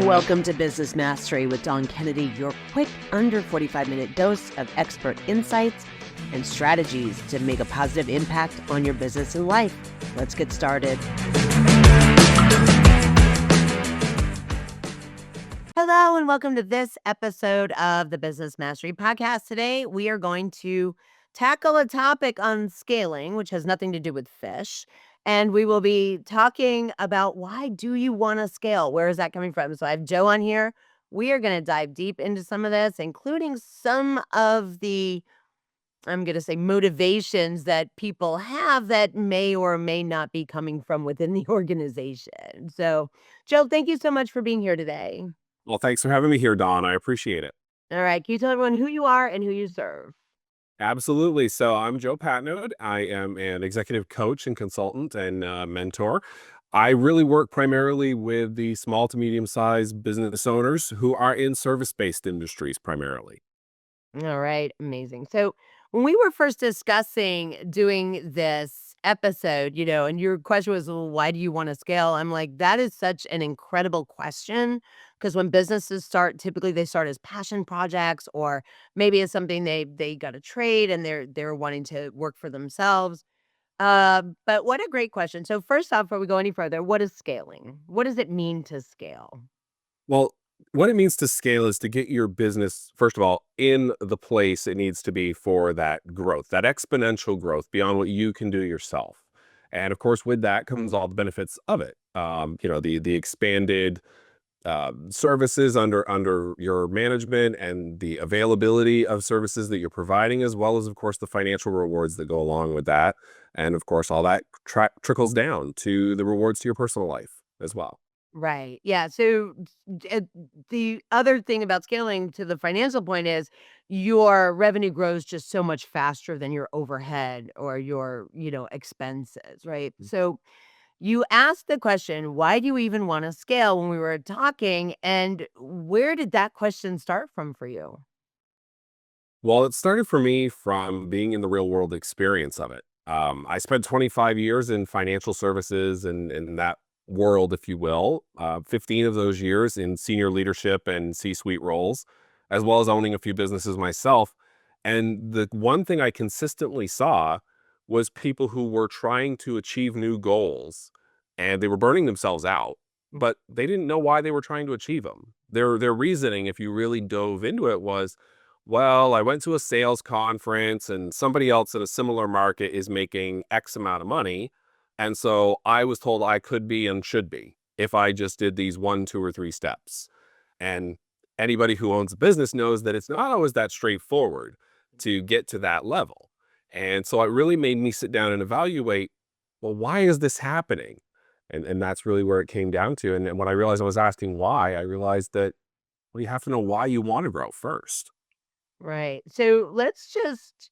Welcome to Business Mastery with Dawn Kennedy, your quick under 45-minute dose of expert insights and strategies to make a positive impact on your business and life. Let's get started. Hello, and welcome to this episode of the Business Mastery Podcast. Today, we are going to tackle a topic on scaling, which has nothing to do with fish. And we will be talking about why do you want to scale? Where is that coming from? So I have Joe on here. We are going to dive deep into some of this, including some of the, I'm going to say, motivations that people have that may or may not be coming from within the organization. So, Joe, thank you so much for being here today. Well, thanks for having me here, Dawn. I appreciate it. All right. Can you tell everyone who you are and who you serve? Absolutely. So I'm Joe Patneaude. I am an executive coach and consultant and mentor. I really work primarily with the small to medium-sized business owners who are in service-based industries primarily. All right. Amazing. So when we were first discussing doing this episode, and your question was, well, why do you want to scale? I'm like, that is such an incredible question because when businesses start, typically they start as passion projects or maybe it's something they got to trade and they're wanting to work for themselves. But what a great question. So first off, before we go any further, what is scaling? What does it mean to scale? Well, what it means to scale is to get your business, first of all, in the place it needs to be for that growth, that exponential growth beyond what you can do yourself. And of course, with that comes all the benefits of it. The expanded services under your management and the availability of services that you're providing, as well as, of course, the financial rewards that go along with that. And of course, all that trickles down to the rewards to your personal life as well. Right. Yeah. So the other thing about scaling to the financial point is your revenue grows just so much faster than your overhead or your, expenses, right? So you asked the question, why do you even want to scale when we were talking? And where did that question start from for you? Well, it started for me from being in the real world experience of it. I spent 25 years in financial services and in that world, if you will, 15 of those years in senior leadership and C-suite roles, as well as owning a few businesses myself. And the one thing I consistently saw was people who were trying to achieve new goals and they were burning themselves out, but they didn't know why they were trying to achieve them. Their reasoning, if you really dove into it, was, well, I went to a sales conference and somebody else in a similar market is making X amount of money. And so I was told I could be and should be if I just did these 1, 2, or 3 steps. And anybody who owns a business knows that it's not always that straightforward to get to that level. And so it really made me sit down and evaluate, well, why is this happening? And that's really where it came down to. And when I realized I was asking why, I realized that, well, you have to know why you want to grow first. Right. So let's just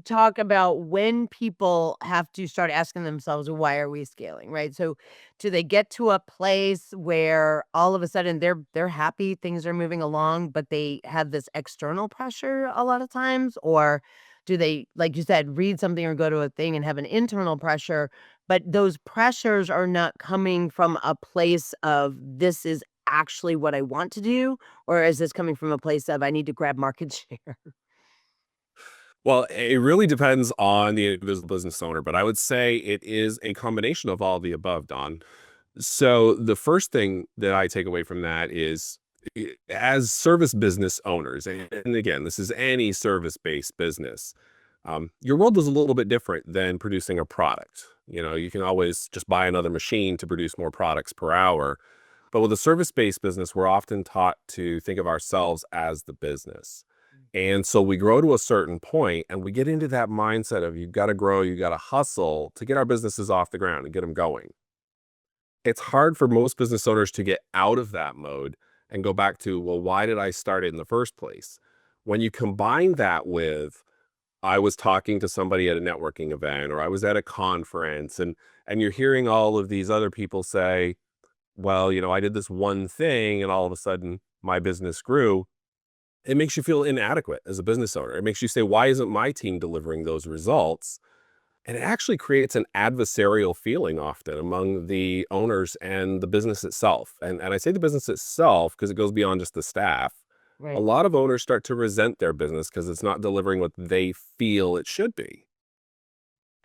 talk about when people have to start asking themselves, why are we scaling? Right. So do they get to a place where all of a sudden they're happy, things are moving along, but they have this external pressure a lot of times? Or do they, like you said, read something or go to a thing and have an internal pressure, but those pressures are not coming from a place of this is actually what I want to do? Or is this coming from a place of I need to grab market share? Well, it really depends on the individual business owner, but I would say it is a combination of all the above, Don. So the first thing that I take away from that is as service business owners, and again, this is any service-based business, your world is a little bit different than producing a product. You can always just buy another machine to produce more products per hour. But with a service-based business, we're often taught to think of ourselves as the business. And so we grow to a certain point and we get into that mindset of you've got to grow, you got to hustle to get our businesses off the ground and get them going. It's hard for most business owners to get out of that mode and go back to, well, why did I start it in the first place? When you combine that with, I was talking to somebody at a networking event or I was at a conference and you're hearing all of these other people say, well, I did this one thing and all of a sudden my business grew. It makes you feel inadequate as a business owner. It makes you say, why isn't my team delivering those results? And it actually creates an adversarial feeling often among the owners and the business itself. And I say the business itself because it goes beyond just the staff. A Right. lot of owners start to resent their business because it's not delivering what they feel it should be.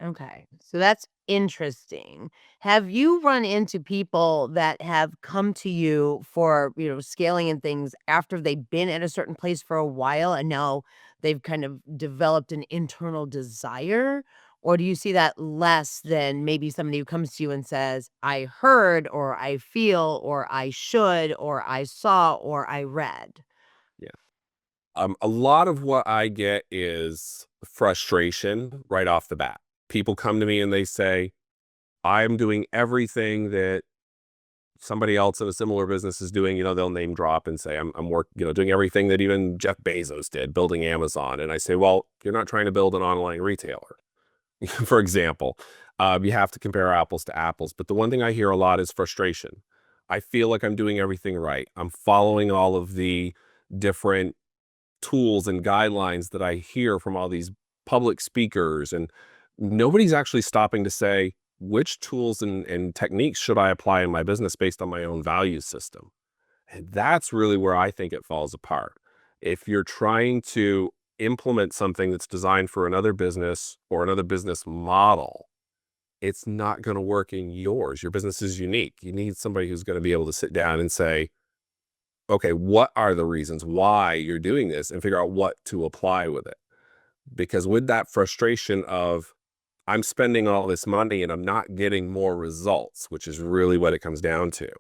Okay. So that's interesting. Have you run into people that have come to you for, scaling and things after they've been at a certain place for a while and now they've kind of developed an internal desire? Or do you see that less than maybe somebody who comes to you and says, I heard, or I feel, or I should, or I saw, or I read? Yeah. A lot of what I get is frustration right off the bat. People come to me and they say, I'm doing everything that somebody else in a similar business is doing. They'll name drop and say, I'm work, doing everything that even Jeff Bezos did, building Amazon. And I say, well, you're not trying to build an online retailer, for example. You have to compare apples to apples. But the one thing I hear a lot is frustration. I feel like I'm doing everything right. I'm following all of the different tools and guidelines that I hear from all these public speakers, and nobody's actually stopping to say, which tools and techniques should I apply in my business based on my own value system? And that's really where I think it falls apart. If you're trying to implement something that's designed for another business or another business model, it's not going to work in yours. Your business is unique. You need somebody who's going to be able to sit down and say, okay, what are the reasons why you're doing this, and figure out what to apply with it. Because with that frustration of, I'm spending all this money and I'm not getting more results, which is really what it comes down to.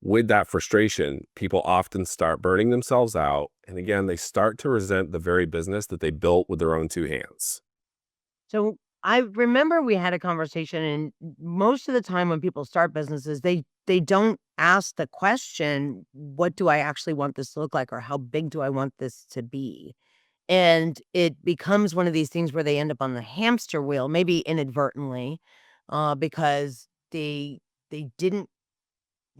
With that frustration, people often start burning themselves out. And again, they start to resent the very business that they built with their own two hands. So I remember we had a conversation, and most of the time when people start businesses, they don't ask the question, "What do I actually want this to look like?" or "How big do I want this to be?" And it becomes one of these things where they end up on the hamster wheel, maybe inadvertently, because they didn't,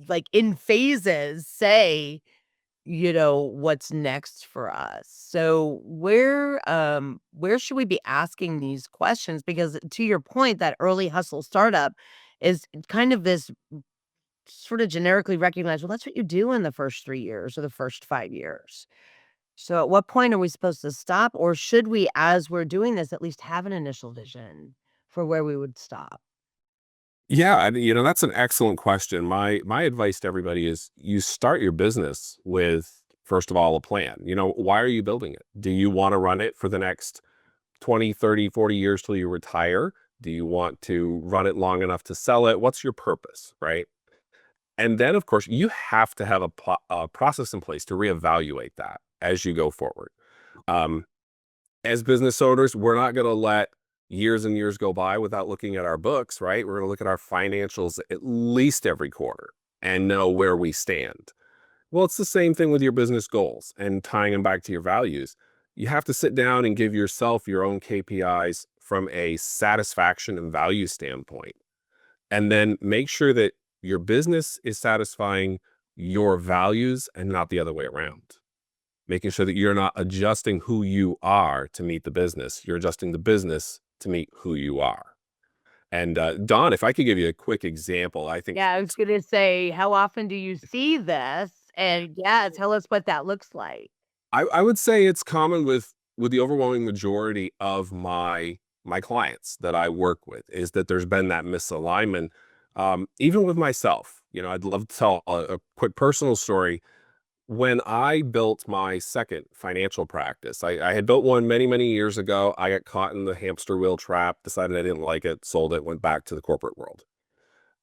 like, in phases, say, what's next for us. So where should we be asking these questions? Because to your point, that early hustle startup is kind of this sort of generically recognized, well, that's what you do in the first 3 years or the first 5 years. So at what point are we supposed to stop? Or should we, as we're doing this, at least have an initial vision for where we would stop? Yeah, and that's an excellent question. My advice to everybody is you start your business with, first of all, a plan. Why are you building it? Do you want to run it for the next 20, 30, 40 years till you retire? Do you want to run it long enough to sell it? What's your purpose, right? And then, of course, you have to have a process in place to reevaluate that as you go forward. Um, as business owners, we're not going to let years and years go by without looking at our books, right? We're going to look at our financials at least every quarter and know where we stand. Well, it's the same thing with your business goals and tying them back to your values. You have to sit down and give yourself your own KPIs from a satisfaction and value standpoint. And then make sure that your business is satisfying your values and not the other way around. Making sure that you're not adjusting who you are to meet the business. You're adjusting the business to meet who you are. And Don, if I could give you a quick example, I think Yeah, I was gonna say, how often do you see this? And yeah, tell us what that looks like. I would say it's common with the overwhelming majority of my clients that I work with, is that there's been that misalignment. Even with myself, I'd love to tell a quick personal story. When I built my second financial practice, I had built one many, many years ago. I got caught in the hamster wheel trap, decided I didn't like it, sold it, went back to the corporate world.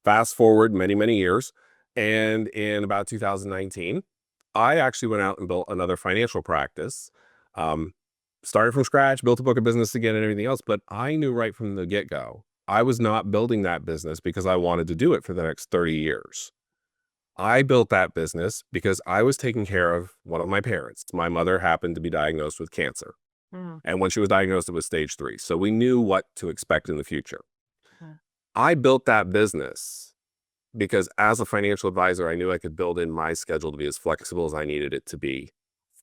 Fast forward many, many years. And in about 2019, I actually went out and built another financial practice. Um, Started from scratch, built a book of business again and everything else. But I knew right from the get go, I was not building that business because I wanted to do it for the next 30 years. I built that business because I was taking care of one of my parents. My mother happened to be diagnosed with cancer. Mhm, And when she was diagnosed, it was stage 3. So we knew what to expect in the future. mhm. I built that business because as a financial advisor, I knew I could build in my schedule to be as flexible as I needed it to be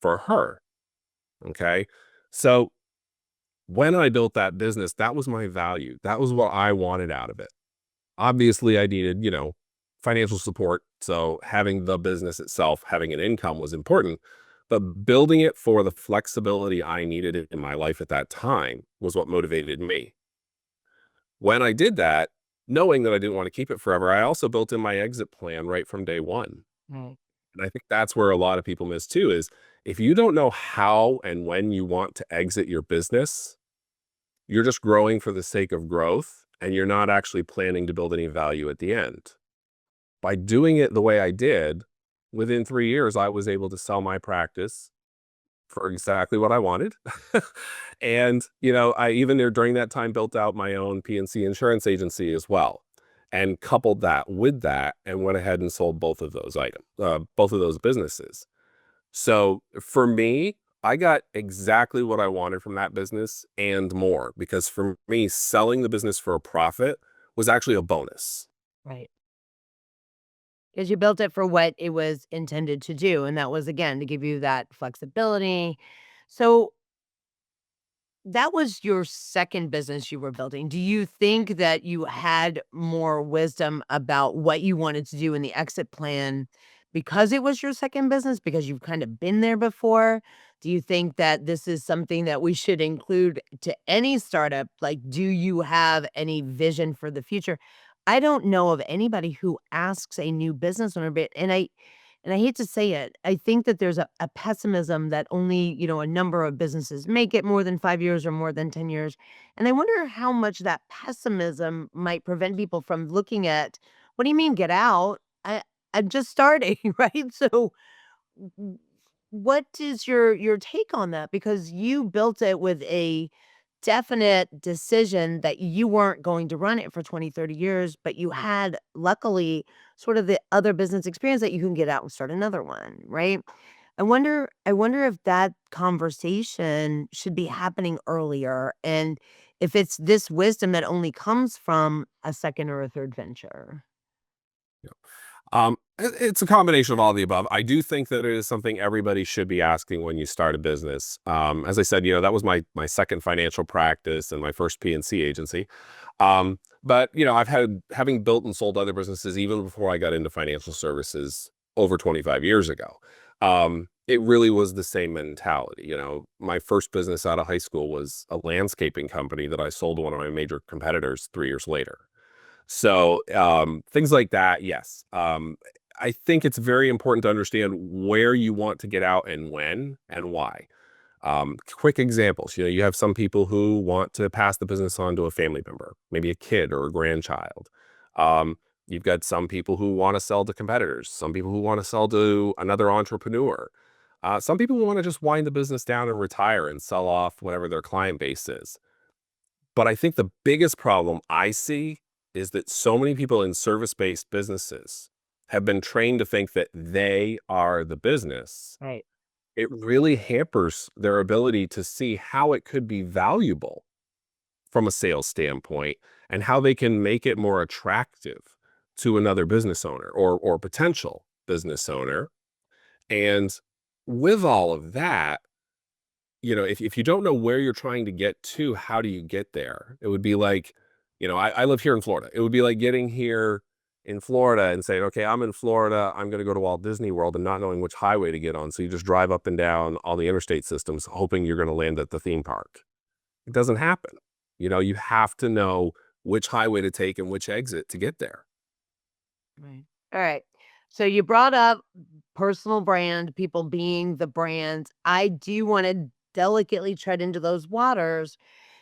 for her. Okay. So When I built that business, that was my value. That was what I wanted out of it. Obviously, I needed, financial support. So having the business itself, having an income was important. But building it for the flexibility I needed in my life at that time was what motivated me. When I did that, knowing that I didn't want to keep it forever, I also built in my exit plan right from day one. Right. And I think that's where a lot of people miss too is if you don't know how and when you want to exit your business, you're just growing for the sake of growth and you're not actually planning to build any value at the end. By doing it the way I did, within 3 years, I was able to sell my practice for exactly what I wanted. And, I even there during that time built out my own PNC insurance agency as well, and coupled that with that and went ahead and sold both of those businesses. So for me, I got exactly what I wanted from that business and more because for me, selling the business for a profit was actually a bonus. Right. Because you built it for what it was intended to do, and that was, again, to give you that flexibility. So that was your second business you were building. Do you think that you had more wisdom about what you wanted to do in the exit plan because it was your second business, because you've kind of been there before? Do you think that this is something that we should include to any startup? Like, do you have any vision for the future? I don't know of anybody who asks a new business owner, but and I hate to say it, I think that there's a pessimism that only, a number of businesses make it more than 5 years or more than 10 years. And I wonder how much that pessimism might prevent people from looking at, what do you mean get out? I'm just starting, right? So w- what is your take on that? Because you built it with a definite decision that you weren't going to run it for 20, 30 years, but you had luckily sort of the other business experience that you can get out and start another one, right? I wonder if that conversation should be happening earlier and if it's this wisdom that only comes from a second or a third venture. It's a combination of all the above. I do think that it is something everybody should be asking when you start a business. As I said, that was my second financial practice and my first PNC agency. But I've had having built and sold other businesses even before I got into financial services over 25 years ago. It really was the same mentality. My first business out of high school was a landscaping company that I sold to one of my major competitors 3 years later. So, things like that, yes. I think it's very important to understand where you want to get out and when and why. Quick examples, you have some people who want to pass the business on to a family member, maybe a kid or a grandchild. You've got some people who want to sell to competitors, some people who want to sell to another entrepreneur. Some people want to just wind the business down and retire and sell off whatever their client base is. But I think the biggest problem I see is that so many people in service-based businesses have been trained to think that they are the business. Right. It really hampers their ability to see how it could be valuable from a sales standpoint and how they can make it more attractive to another business owner or potential business owner. And with all of that, if you don't know where you're trying to get to, how do you get there? It would be like, I live here in Florida. It would be like getting here in Florida and saying, okay, I'm in Florida. I'm going to go to Walt Disney World and not knowing which highway to get on. So you just drive up and down all the interstate systems, hoping you're going to land at the theme park. It doesn't happen. You have to know which highway to take and which exit to get there. Right. All right. So you brought up personal brand, people being the brand. I do want to delicately tread into those waters.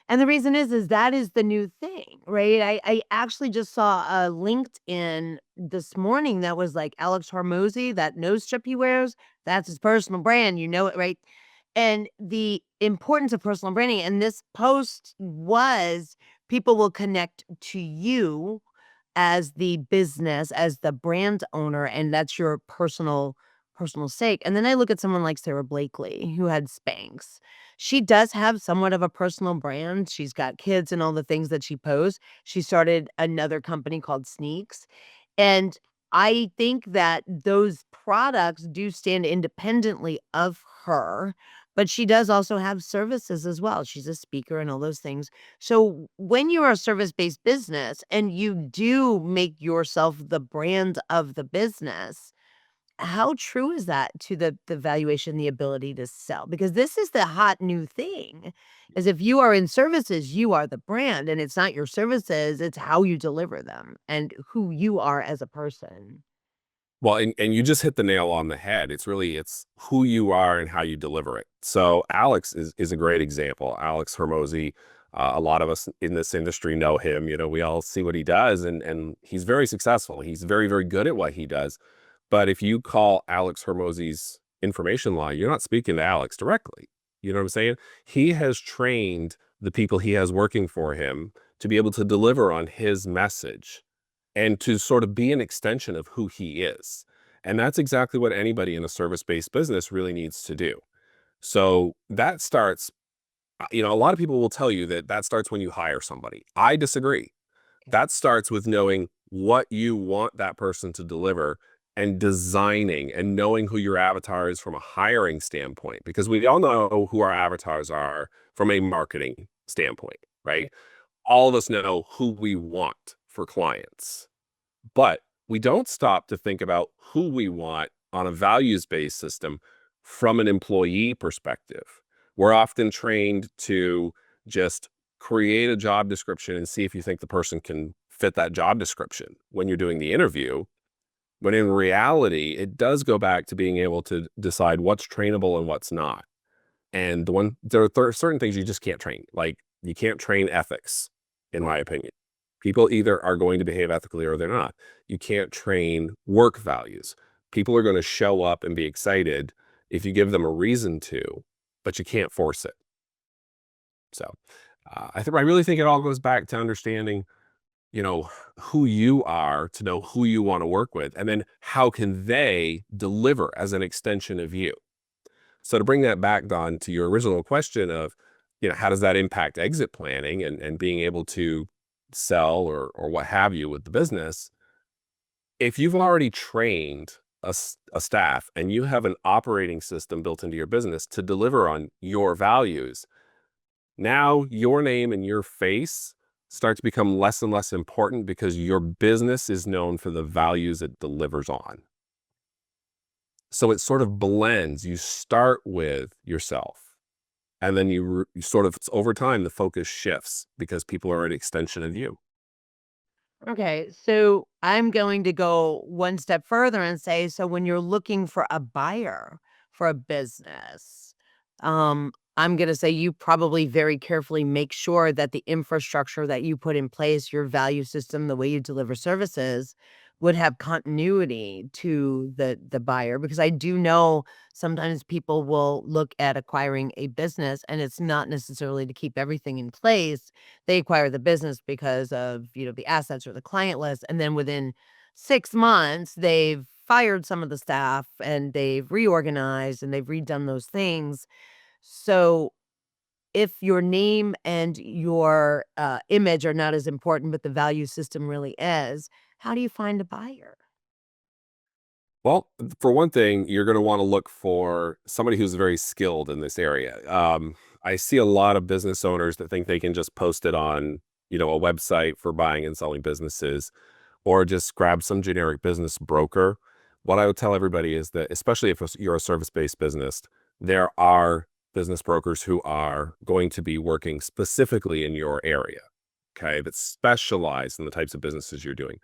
And the reason is that is the new thing, right? I actually just saw a LinkedIn this morning that was like Alex Hormozy, that nose strip he wears, that's his personal brand, you know it, right? And the importance of personal branding. And this post was people will connect to you as the business, as the brand owner, and that's your personal sake. And then I look at someone like Sarah Blakely, who had Spanx. She does have somewhat of a personal brand. She's got kids and all the things that she posts. She started another company called Sneaks. And I think that those products do stand independently of her. but she does also have services as well. She's a speaker and all those things. So when you're a service-based business and you do make yourself the brand of the business, how true is that to the valuation, the ability to sell? Because this is the hot new thing, is if you are in services, you are the brand, and it's not your services, it's how you deliver them and who you are as a person. Well, and you just hit the nail on the head. It's who you are and how you deliver it. So Alex is a great example. Alex Hermosi, a lot of us in this industry know him. You know, we all see what he does, and he's very successful. He's very, very good at what he does. But if you call Alex Hermosi's information line, you're not speaking to Alex directly. You know what I'm saying? He has trained the people he has working for him to be able to deliver on his message and to sort of be an extension of who he is. And that's exactly what anybody in a service-based business really needs to do. So that starts, a lot of people will tell you that that starts when you hire somebody. I disagree. That starts with knowing what you want that person to deliver and designing and knowing who your avatar is from a hiring standpoint, because we all know who our avatars are from a marketing standpoint, right? All of us know who we want for clients. But we don't stop to think about who we want on a values-based system from an employee perspective. We're often trained to just create a job description and see if you think the person can fit that job description when you're doing the interview. But in reality, it does go back to being able to decide what's trainable and what's not. And there are certain things you just can't train. Like you can't train ethics, in my opinion. People either are going to behave ethically or they're not. You can't train work values. People are going to show up and be excited if you give them a reason to, but you can't force it. So I really think it all goes back to understanding, who you are to know who you want to work with, and then how can they deliver as an extension of you. So to bring that back, Don, to your original question of, how does that impact exit planning and being able to sell or what have you with the business? If you've already trained a staff and you have an operating system built into your business to deliver on your values, now your name and your face start to become less and less important because your business is known for the values it delivers on. So it sort of blends. You start with yourself, and then you sort of, over time, the focus shifts because people are an extension of you. Okay, so I'm going to go one step further and say, so when you're looking for a buyer for a business, I'm going to say you probably very carefully make sure that the infrastructure that you put in place, your value system, the way you deliver services would have continuity to the buyer, because I do know sometimes people will look at acquiring a business and it's not necessarily to keep everything in place. They acquire the business because of, the assets or the client list, and then within 6 months, they've fired some of the staff and they've reorganized and they've redone those things. So, if your name and your, image are not as important, but the value system really is, how do you find a buyer? Well, for one thing, you're going to want to look for somebody who's very skilled in this area. I see a lot of business owners that think they can just post it on, a website for buying and selling businesses, or just grab some generic business broker. What I would tell everybody is that, especially if you're a service-based business, there are business brokers who are going to be working specifically in your area, okay, that specialize in the types of businesses you're doing.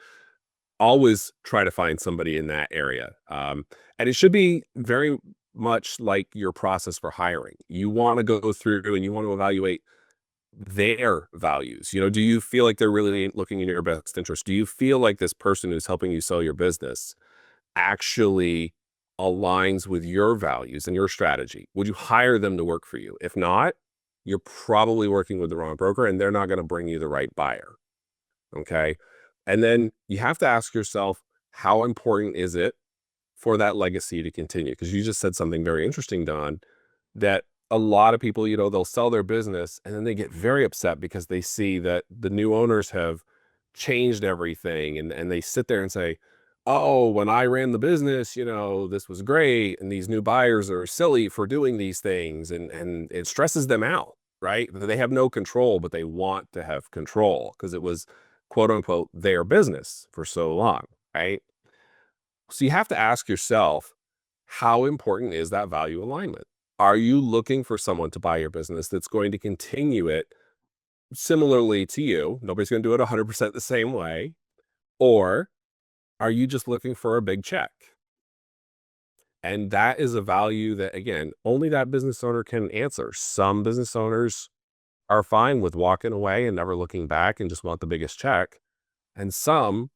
Always try to find somebody in that area. And it should be very much like your process for hiring. You want to go through and you want to evaluate their values. Do you feel like they're really looking in your best interest? Do you feel like this person who's helping you sell your business actually aligns with your values and your strategy? Would you hire them to work for you? If not, you're probably working with the wrong broker and they're not going to bring you the right buyer. Okay. And then you have to ask yourself, how important is it for that legacy to continue? Because you just said something very interesting, Don, that a lot of people, they'll sell their business and then they get very upset because they see that the new owners have changed everything. And they sit there and say, oh, when I ran the business, this was great, and these new buyers are silly for doing these things, and it stresses them out, right? They have no control, but they want to have control because it was quote unquote their business for so long, right? So you have to ask yourself, how important is that value alignment? Are you looking for someone to buy your business that's going to continue it similarly to you? Nobody's going to do it 100% the same way. Or are you just looking for a big check? And that is a value that, again, only that business owner can answer. Some business owners are fine with walking away and never looking back and just want the biggest check. And some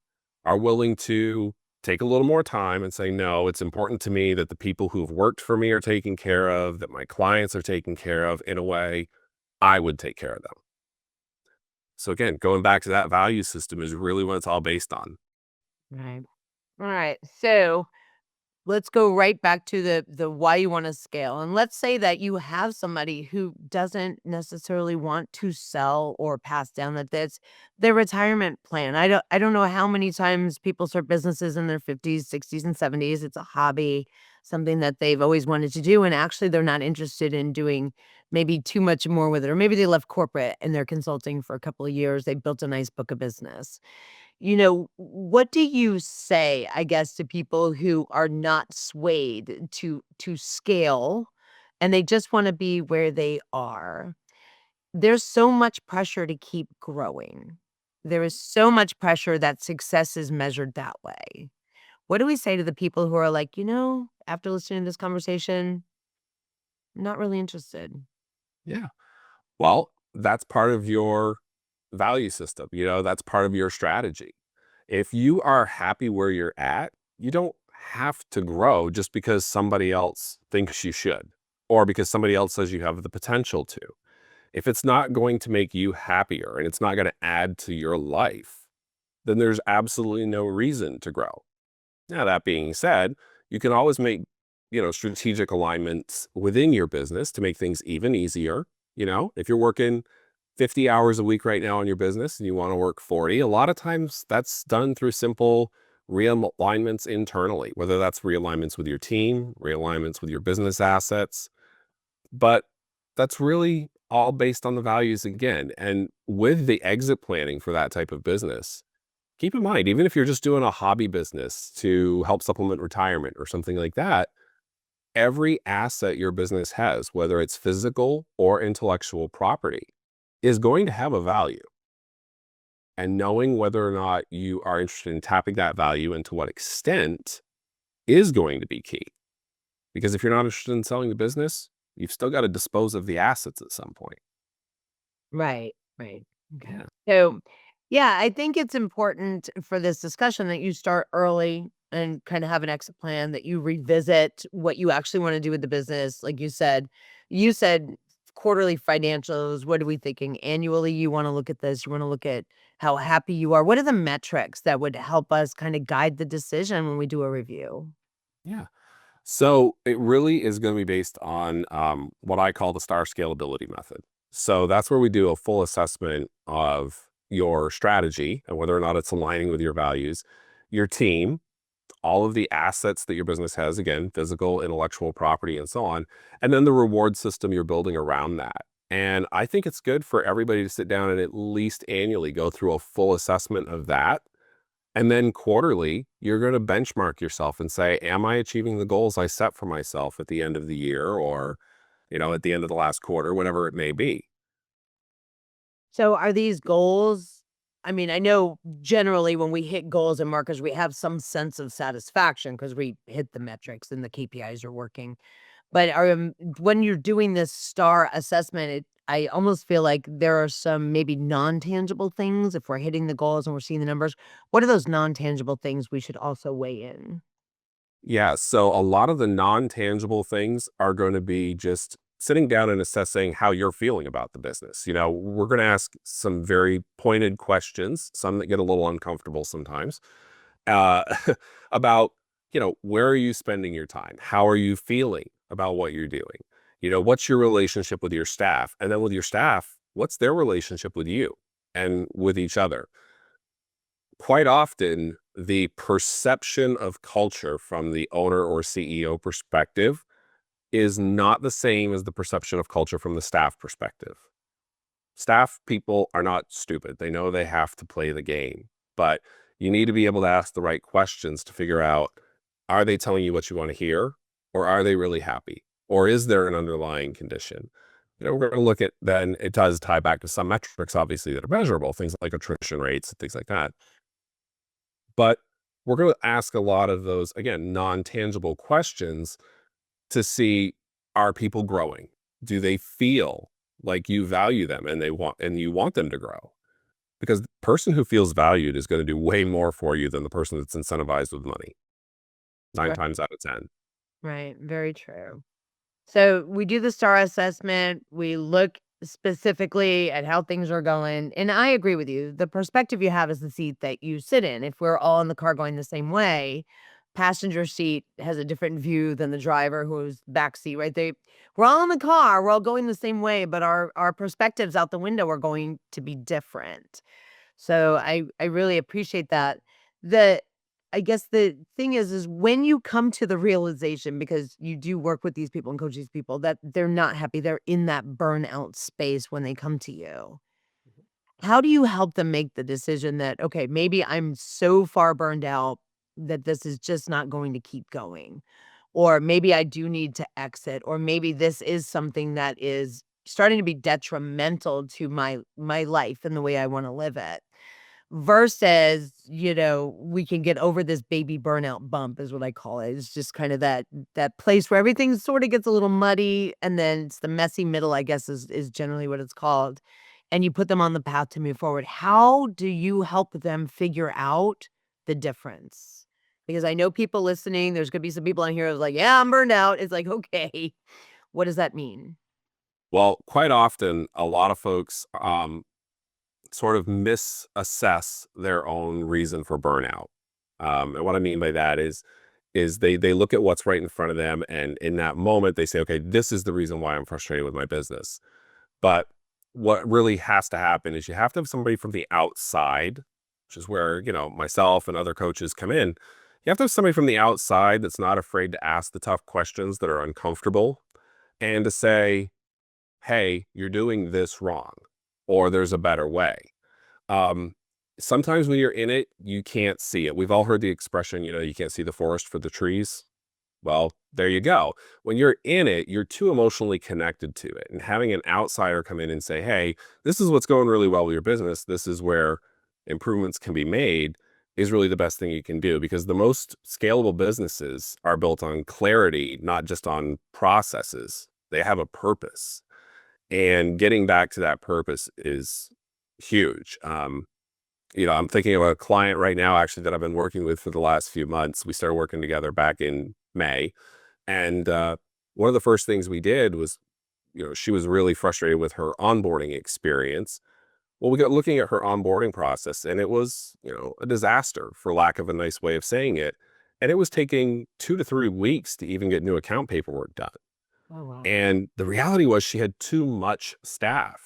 are willing to take a little more time and say, no, it's important to me that the people who've worked for me are taken care of, that my clients are taken care of in a way I would take care of them. So again, going back to that value system is really what it's all based on. Right. All right. So let's go right back to the why you wanna scale, and let's say that you have somebody who doesn't necessarily want to sell or pass down, that that's their retirement plan. I don't know how many times people start businesses in their 50s, 60s, and 70s. It's a hobby, something that they've always wanted to do, and actually they're not interested in doing maybe too much more with it, or maybe they left corporate and they're consulting for a couple of years. They built a nice book of business. What do you say, I guess, to people who are not swayed to scale and they just wanna be where they are? There's so much pressure to keep growing. There is so much pressure that success is measured that way. What do we say to the people who are like, after listening to this conversation, not really interested? Yeah. Well, that's part of your value system. That's part of your strategy. If you are happy where you're at, you don't have to grow just because somebody else thinks you should, or because somebody else says you have the potential to. If it's not going to make you happier and it's not going to add to your life, then there's absolutely no reason to grow. Now, that being said, you can always make, strategic alignments within your business to make things even easier. If you're working 50 hours a week right now in your business and you want to work 40, a lot of times that's done through simple realignments internally, whether that's realignments with your team, realignments with your business assets. But that's really all based on the values again. And with the exit planning for that type of business, keep in mind, even if you're just doing a hobby business to help supplement retirement or something like that, every asset your business has, whether it's physical or intellectual property, is going to have a value. And knowing whether or not you are interested in tapping that value and to what extent is going to be key. Because if you're not interested in selling the business, you've still got to dispose of the assets at some point. Right, right. Okay. Yeah. So, yeah, I think it's important for this discussion that you start early and kind of have an exit plan, that you revisit what you actually want to do with the business. Like you said quarterly financials. What are we thinking? Annually, you want to look at this. You want to look at how happy you are. What are the metrics that would help us kind of guide the decision when we do a review? Yeah. So it really is going to be based on what I call the star scalability method. So that's where we do a full assessment of your strategy and whether or not it's aligning with your values, your team, all of the assets that your business has, again, physical, intellectual property, and so on, and then the reward system you're building around that. And I think it's good for everybody to sit down and at least annually go through a full assessment of that. And then quarterly, you're going to benchmark yourself and say, am I achieving the goals I set for myself at the end of the year or, at the end of the last quarter, whatever it may be? So are these goals, I mean, I know generally when we hit goals and markers, we have some sense of satisfaction because we hit the metrics and the KPIs are working. But when you're doing this star assessment, I almost feel like there are some maybe non-tangible things if we're hitting the goals and we're seeing the numbers. What are those non-tangible things we should also weigh in? Yeah. So a lot of the non tangible things are going to be just sitting down and assessing how you're feeling about the business. We're going to ask some very pointed questions, some that get a little uncomfortable sometimes, uh, about, where are you spending your time? How are you feeling about what you're doing? What's your relationship with your staff? And then with your staff, what's their relationship with you and with each other? Quite often, the perception of culture from the owner or CEO perspective is not the same as the perception of culture from the staff perspective. Staff people are not stupid. They know they have to play the game, but you need to be able to ask the right questions to figure out, are they telling you what you want to hear, or are they really happy? Or is there an underlying condition? We're going to look at then it does tie back to some metrics, obviously, that are measurable, things like attrition rates and things like that. But we're going to ask a lot of those, again, non-tangible questions to see, are people growing? Do they feel like you value them and you want them to grow? Because the person who feels valued is going to do way more for you than the person that's incentivized with money, nine Right. times out of 10. Right. Very true. So we do the STAR assessment. We look specifically at how things are going. And I agree with you. The perspective you have is the seat that you sit in. If we're all in the car going the same way, passenger seat has a different view than the driver who's back seat, right? We're all in the car, we're all going the same way, but our perspectives out the window are going to be different. So I really appreciate that. The I guess the thing is when you come to the realization, because you do work with these people and coach these people, that they're not happy, they're in that burnout space when they come to you. How do you help them make the decision that, okay, maybe I'm so far burned out that this is just not going to keep going? Or maybe I do need to exit, or maybe this is something that is starting to be detrimental to my life and the way I want to live it. Versus, we can get over this baby burnout bump is what I call it. It's just kind of that place where everything sort of gets a little muddy, and then it's the messy middle, I guess is generally what it's called. And you put them on the path to move forward. How do you help them figure out the difference? Because I know people listening, there's gonna be some people on here who's like, "Yeah, I'm burned out." It's like, "Okay, what does that mean?" Well, quite often, a lot of folks sort of misassess their own reason for burnout. And what I mean by that is they look at what's right in front of them, and in that moment they say, okay, this is the reason why I'm frustrated with my business. But what really has to happen is you have to have somebody from the outside, which is where, myself and other coaches come in. You have to have somebody from the outside that's not afraid to ask the tough questions that are uncomfortable and to say, hey, you're doing this wrong, or there's a better way. Um, Sometimes when you're in it, you can't see it. We've all heard the expression, you can't see the forest for the trees. Well, there you go. When you're in it, you're too emotionally connected to it. And having an outsider come in and say, hey, this is what's going really well with your business, this is where improvements can be made, is really the best thing you can do, because the most scalable businesses are built on clarity, not just on processes. They have a purpose. And getting back to that purpose is huge. I'm thinking of a client right now, actually, that I've been working with for the last few months. We started working together back in May. And one of the first things we did was, she was really frustrated with her onboarding experience. Well, we got looking at her onboarding process, and it was, a disaster, for lack of a nice way of saying it. And it was taking 2 to 3 weeks to even get new account paperwork done. Oh, wow. And the reality was she had too much staff.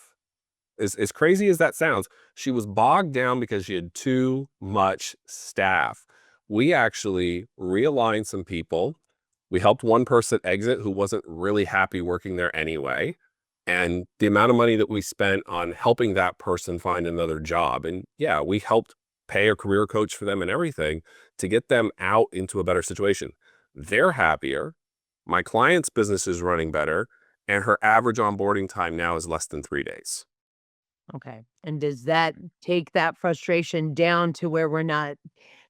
As crazy as that sounds, she was bogged down because she had too much staff. We actually realigned some people. We helped one person exit who wasn't really happy working there anyway. And the amount of money that we spent on helping that person find another job. And yeah, we helped pay a career coach for them and everything to get them out into a better situation. They're happier. My client's business is running better. And her average onboarding time now is less than 3 days. Okay. And does that take that frustration down to where we're not,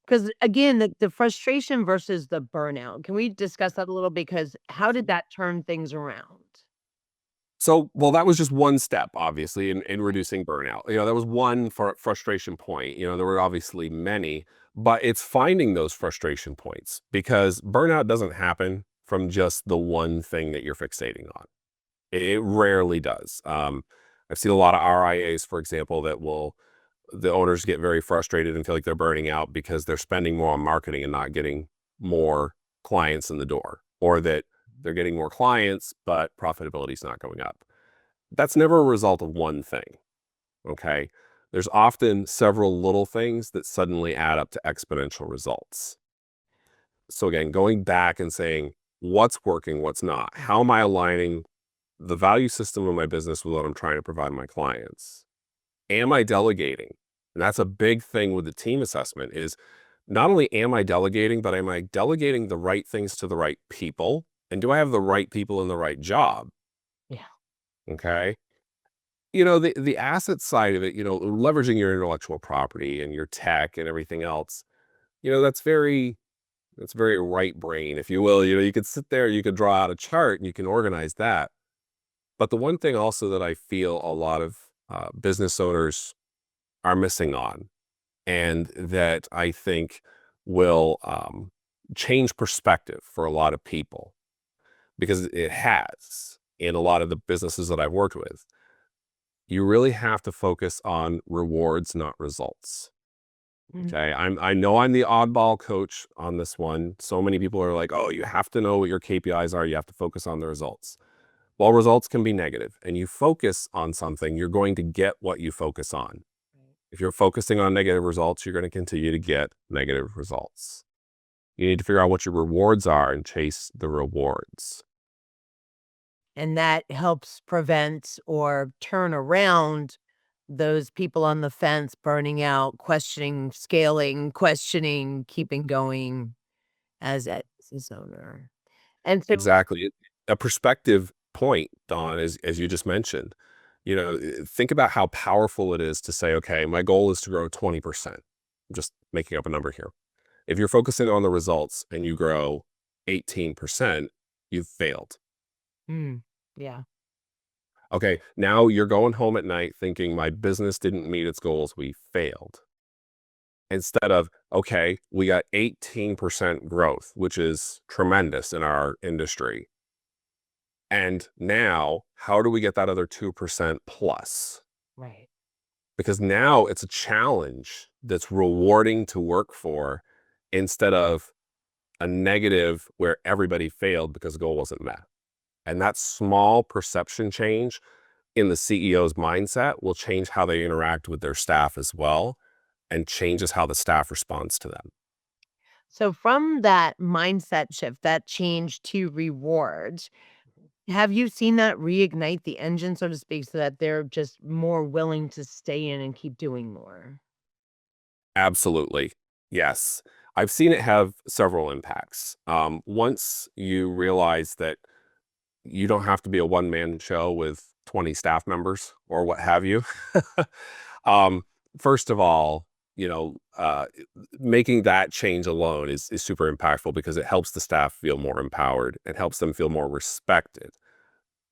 because again, the frustration versus the burnout. Can we discuss that a little? Because how did that turn things around? So, well, that was just one step, obviously, in reducing burnout. That was one frustration point. There were obviously many, but it's finding those frustration points, because burnout doesn't happen from just the one thing that you're fixating on. It rarely does. I've seen a lot of RIAs, for example, the owners get very frustrated and feel like they're burning out because they're spending more on marketing and not getting more clients in the door, or that they're getting more clients, but profitability is not going up. That's never a result of one thing. Okay. There's often several little things that suddenly add up to exponential results. So again, going back and saying, what's working, what's not? How am I aligning the value system of my business with what I'm trying to provide my clients? Am I delegating? And that's a big thing with the team assessment is not only am I delegating, but am I delegating the right things to the right people? And do I have the right people in the right job? Yeah. Okay. The asset side of it, leveraging your intellectual property and your tech and everything else, that's very right brain, if you will. You could sit there, you could draw out a chart and you can organize that. But the one thing also that I feel a lot of business owners are missing on, and that I think will change perspective for a lot of people, because it has in a lot of the businesses that I've worked with. You really have to focus on rewards, not results. Mm. Okay. I know I'm the oddball coach on this one. So many people are like, oh, you have to know what your KPIs are. You have to focus on the results. Well, results can be negative, and you focus on something, you're going to get what you focus on. If you're focusing on negative results, you're going to continue to get negative results. You need to figure out what your rewards are and chase the rewards. And that helps prevent or turn around those people on the fence burning out, questioning, scaling, questioning, keeping going as a business owner. And so Exactly. A perspective point, Don, as you just mentioned, think about how powerful it is to say, okay, my goal is to grow 20%. I'm just making up a number here. If you're focusing on the results and you grow 18%, you've failed. mm, yeah, Okay, now you're going home at night thinking my business didn't meet its goals. We failed. Instead of, okay, we got 18% growth, which is tremendous in our industry. And now, how do we get that other 2% plus? right. Because now it's a challenge that's rewarding to work for, instead of a negative where everybody failed because the goal wasn't met. And that small perception change in the CEO's mindset will change how they interact with their staff as well, and changes how the staff responds to them. So from that mindset shift, that change to rewards, have you seen that reignite the engine, so to speak, so that they're just more willing to stay in and keep doing more? Absolutely. Yes. I've seen it have several impacts. Once you realize that you don't have to be a one-man show with 20 staff members or what have you. um, First of all, making that change alone is super impactful, because it helps the staff feel more empowered. It helps them feel more respected.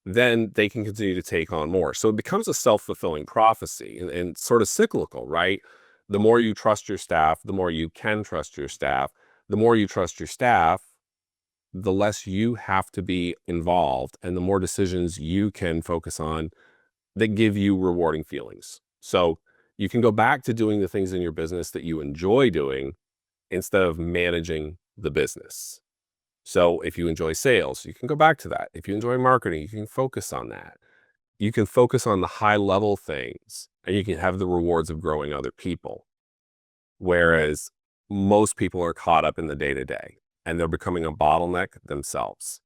Then they can continue to take on more. So it becomes a self-fulfilling prophecy, and sort of cyclical, right? The more you trust your staff, the more you can trust your staff. The more you trust your staff, the less you have to be involved, and the more decisions you can focus on that give you rewarding feelings. So you can go back to doing the things in your business that you enjoy doing, instead of managing the business. So if you enjoy sales, you can go back to that. If you enjoy marketing, you can focus on that. You can focus on the high level things, and you can have the rewards of growing other people. Whereas most people are caught up in the day to day, and they're becoming a bottleneck themselves.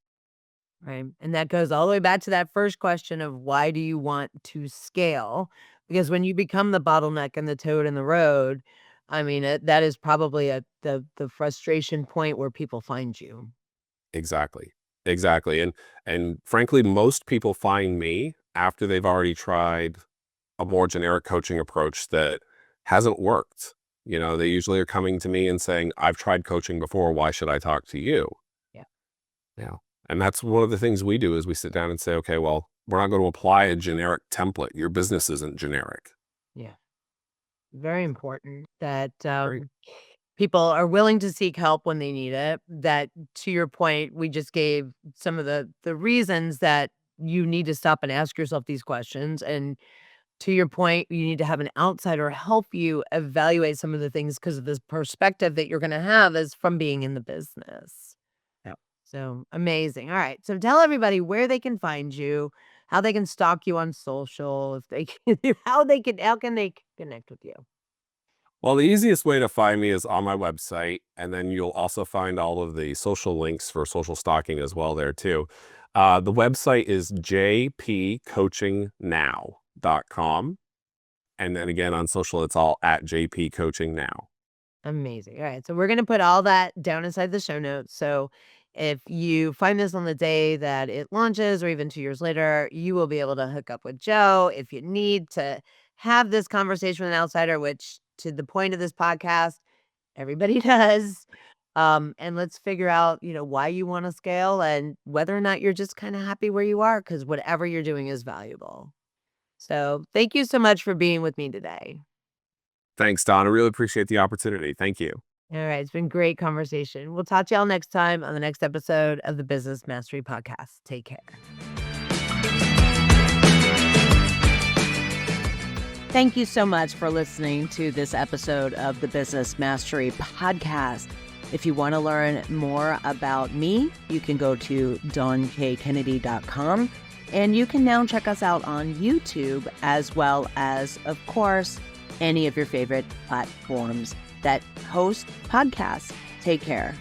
Right. And that goes all the way back to that first question of why do you want to scale? Because when you become the bottleneck and the toad in the road, I mean, that is probably the frustration point where people find you. Exactly. Exactly. And frankly, most people find me after they've already tried a more generic coaching approach that hasn't worked. They usually are coming to me and saying, I've tried coaching before. Why should I talk to you? Yeah. Yeah. And that's one of the things we do, is we sit down and say, okay, well, we're not going to apply a generic template. Your business isn't generic. Yeah. Very important that Right. people are willing to seek help when they need it. That, to your point, we just gave some of the reasons that you need to stop and ask yourself these questions. And to your point, you need to have an outsider help you evaluate some of the things because of this perspective that you're going to have is from being in the business. Yeah. So amazing. All right. So tell everybody where they can find you, how they can stalk you on social, if they can, how can they connect with you? Well, the easiest way to find me is on my website, and then you'll also find all of the social links for social stalking as well there too. The website is jpcoachingnow.com. And then again on social, it's all at jpcoachingnow. Amazing. All right. So we're going to put all that down inside the show notes. So if you find this on the day that it launches or even 2 years later, you will be able to hook up with Joe if you need to have this conversation with an outsider, which to the point of this podcast, everybody does. And let's figure out, why you want to scale and whether or not you're just kind of happy where you are because whatever you're doing is valuable. So thank you so much for being with me today. Thanks, Don. I really appreciate the opportunity. Thank you. All right. It's been great conversation. We'll talk to y'all next time on the next episode of the Business Mastery Podcast. Take care. Thank you so much for listening to this episode of the Business Mastery Podcast. If you want to learn more about me, you can go to DawnKKennedy.com, and you can now check us out on YouTube as well as, of course, any of your favorite platforms that host podcasts. Take care.